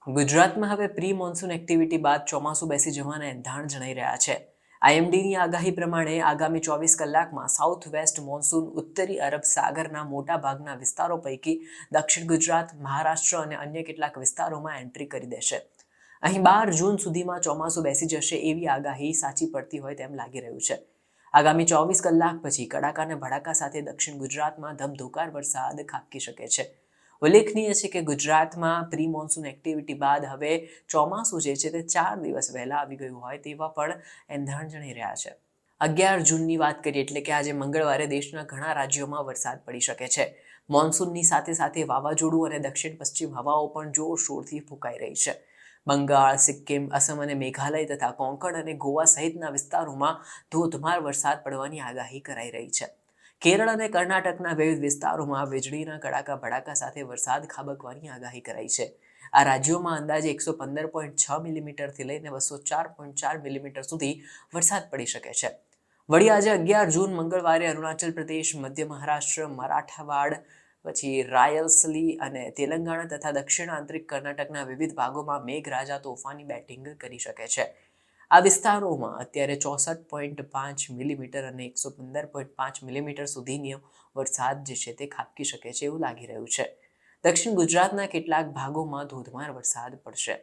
ગુજરાતમાં હવે pre monsoon activity બાદ ચોમાસું બેસી જવાના એંધાણ જણાઈ રહ્યા છે. આઈએમડીની આગાહી પ્રમાણે આગામી 24 કલાકમાં સાઉથ વેસ્ટ મોન્સૂન ઉત્તરી અરબ સાગરના મોટા ભાગના વિસ્તારો પૈકી દક્ષિણ ગુજરાત, મહારાષ્ટ્ર અને અન્ય કેટલાક વિસ્તારોમાં એન્ટ્રી કરી દેશે. અહીં 12 જૂન સુધીમાં ચોમાસું બેસી જશે એવી આગાહી સાચી પડતી હોય તેમ લાગી રહ્યું છે. આગામી 24 કલાક પછી કડાકા અને ભડાકા સાથે દક્ષિણ ગુજરાતમાં ધમધોકાર વરસાદ ખાબકી શકે છે. ઉલ્લેખનીય છે કે ગુજરાતમાં પ્રી મોન્સૂન એક્ટિવિટી બાદ હવે ચોમાસું જે છે તે 4 દિવસ વહેલા આવી ગયું હોય તેવા પણ એંધાણ જણાઈ રહ્યા છે. 11 જૂનની વાત કરીએ એટલે કે આજે મંગળવારે દેશના ઘણા રાજ્યોમાં વરસાદ પડી શકે છે. મોન્સૂનની સાથે સાથે વાવાઝોડું અને દક્ષિણ પશ્ચિમ હવાઓ પણ જોરશોરથી ફૂંકાઈ રહી છે. બંગાળ, સિક્કિમ, અસમ અને મેઘાલય તથા કોંકણ અને ગોવા સહિતના વિસ્તારોમાં ધોધમાર વરસાદ પડવાની આગાહી કરાઈ રહી છે. કેરળ અને કર્ણાટકના વિવિધ વિસ્તારોમાં વીજળીના કડાકા ભડાકા સાથે વરસાદ ખાબકવાની આગાહી કરાઈ છે. આ રાજ્યોમાં અંદાજે 115.6 મિલીમીટરથી લઈને 204.4 મિલીમીટર સુધી વરસાદ પડી શકે છે. વળી આજે 11 જૂન મંગળવારે અરુણાચલ પ્રદેશ, મધ્ય મહારાષ્ટ્ર, મરાઠાવાડ, પછી રાયલસીમાં અને તેલંગાણા તથા દક્ષિણ આંતરિક કર્ણાટકના વિવિધ ભાગોમાં મેઘરાજા તોફાની બેટિંગ કરી શકે છે. આ વિસ્તારોમાં અત્યારે 64.5 મિલીમીટર અને 115.5 મિલીમીટર સુધીનો વરસાદ જે છે તે ખાબકી શકે છે એવું લાગી રહ્યું છે. દક્ષિણ ગુજરાતના કેટલાક ભાગોમાં ધોધમાર વરસાદ પડશે.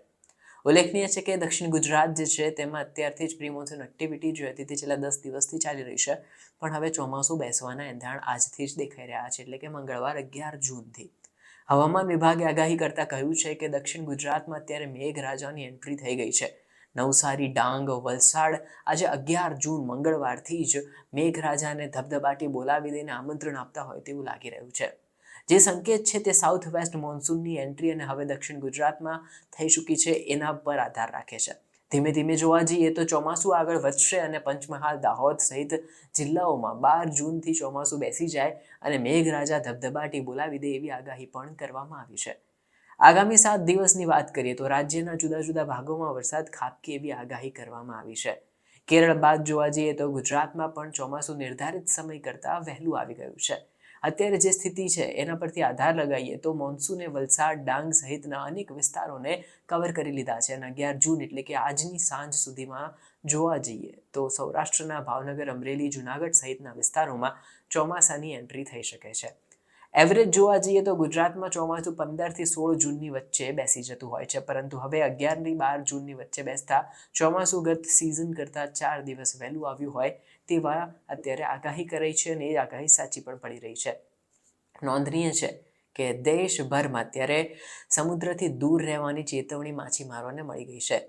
ઉલ્લેખનીય છે કે દક્ષિણ ગુજરાત જે છે તેમાં અત્યારથી જ પ્રી મોન્સૂન એક્ટિવિટી જે હતી તે છેલ્લા 10 દિવસથી ચાલી રહી છે, પણ હવે ચોમાસું બેસવાના એંધાણ આજથી જ દેખાઈ રહ્યા છે, એટલે કે મંગળવાર 11 જૂનથી. હવામાન વિભાગે આગાહી કરતા કહ્યું છે કે દક્ષિણ ગુજરાતમાં અત્યારે મેઘરાજાની એન્ટ્રી થઈ ગઈ છે. નવસારી, ડાંગ, વલસાડ આજે 11 જૂન મંગળવારથી જ મેઘરાજાને ધબધબાટી બોલાવી દઈને આમંત્રણ આપતા હોય તેવું લાગી રહ્યું છે. જે સંકેત છે તે સાઉથ વેસ્ટ મોન્સૂનની એન્ટ્રી અને હવે દક્ષિણ ગુજરાતમાં થઈ ચૂકી છે એના પર આધાર રાખે છે. ધીમે ધીમે જોવા જઈએ તો ચોમાસું આગળ વધશે અને પંચમહાલ, દાહોદ સહિત જિલ્લાઓમાં 12 જૂનથી ચોમાસું બેસી જાય અને મેઘરાજા ધબધબાટી બોલાવી દે એવી આગાહી પણ કરવામાં આવી છે. આગામી 7 દિવસની વાત કરીએ તો રાજ્યના જુદા જુદા ભાગોમાં વરસાદ ખાબકે એવી આગાહી કરવામાં આવી છે. કેરળ બાદ જોવા જઈએ તો ગુજરાતમાં પણ ચોમાસું નિર્ધારિત સમય કરતાં વહેલું આવી ગયું છે. અત્યારે જે સ્થિતિ છે એના પરથી આધાર લગાવીએ તો મોન્સૂને વલસાડ, ડાંગ સહિતના અનેક વિસ્તારોને કવર કરી લીધા છે અને 11 જૂન એટલે કે આજની સાંજ સુધીમાં જોવા જઈએ તો સૌરાષ્ટ્રના ભાવનગર, અમરેલી, જૂનાગઢ સહિતના વિસ્તારોમાં ચોમાસાની એન્ટ્રી થઈ શકે છે. એવરેજ જોવા જઈએ તો ગુજરાતમાં ચોમાસું 15 થી 16 જૂનની વચ્ચે બેસી જતું હોય છે, પરંતુ હવે 11 થી 12 જૂનની વચ્ચે બેસતા ચોમાસું ગત સિઝન કરતાં 4 દિવસ વહેલું આવ્યું હોય તેવા અત્યારે આગાહી કરાઈ છે અને એ આગાહી સાચી પણ પડી રહી છે. નોંધનીય છે કે દેશભરમાં અત્યારે સમુદ્રથી દૂર રહેવાની ચેતવણી માછીમારોને મળી ગઈ છે.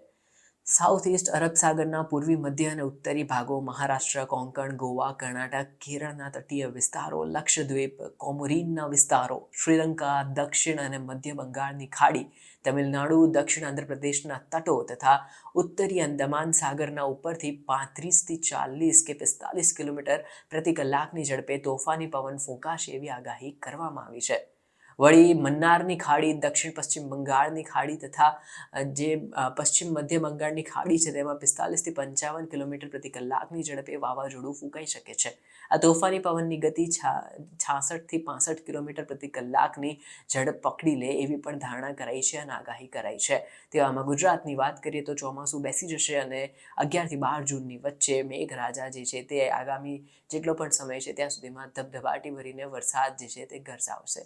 સાઉથ ઇસ્ટ અરબ સાગરના પૂર્વી, મધ્ય અને ઉત્તરી ભાગો, મહારાષ્ટ્ર, કોંકણ, ગોવા, કર્ણાટક, કેરળના તટીય વિસ્તારો, લક્ષદ્વીપ, કોમોરીનના વિસ્તારો, શ્રીલંકા, દક્ષિણ અને મધ્ય બંગાળની ખાડી, તમિલનાડુ, દક્ષિણ આંધ્રપ્રદેશના તટો તથા ઉત્તરી અંદમાન સાગરના ઉપરથી 35 થી 40 કે 45 કિલોમીટર પ્રતિ કલાકની ઝડપે તોફાની પવન ફૂંકાશે એવી આગાહી કરવામાં આવી છે. વળી મન્નારની ખાડી, દક્ષિણ પશ્ચિમ બંગાળની ખાડી તથા જે પશ્ચિમ મધ્ય બંગાળની ખાડી છે તેમાં 45 થી 55 કિલોમીટર પ્રતિ કલાકની ઝડપે વાવાઝોડું ફૂંકાઈ શકે છે. આ તોફાની પવનની ગતિ 66 થી 65 કિલોમીટર પ્રતિ કલાકની ઝડપ પકડી લે એવી પણ ધારણા કરાઈ છે અને આગાહી કરાઈ છે. તેવામાં ગુજરાતની વાત કરીએ તો ચોમાસું બેસી જશે અને 11 થી 12 જૂનની વચ્ચે મેઘરાજા જે છે તે આગામી જેટલો પણ સમય છે ત્યાં સુધીમાં ધબધબાટી ભરીને વરસાદ જે છે તે ગરસાવશે.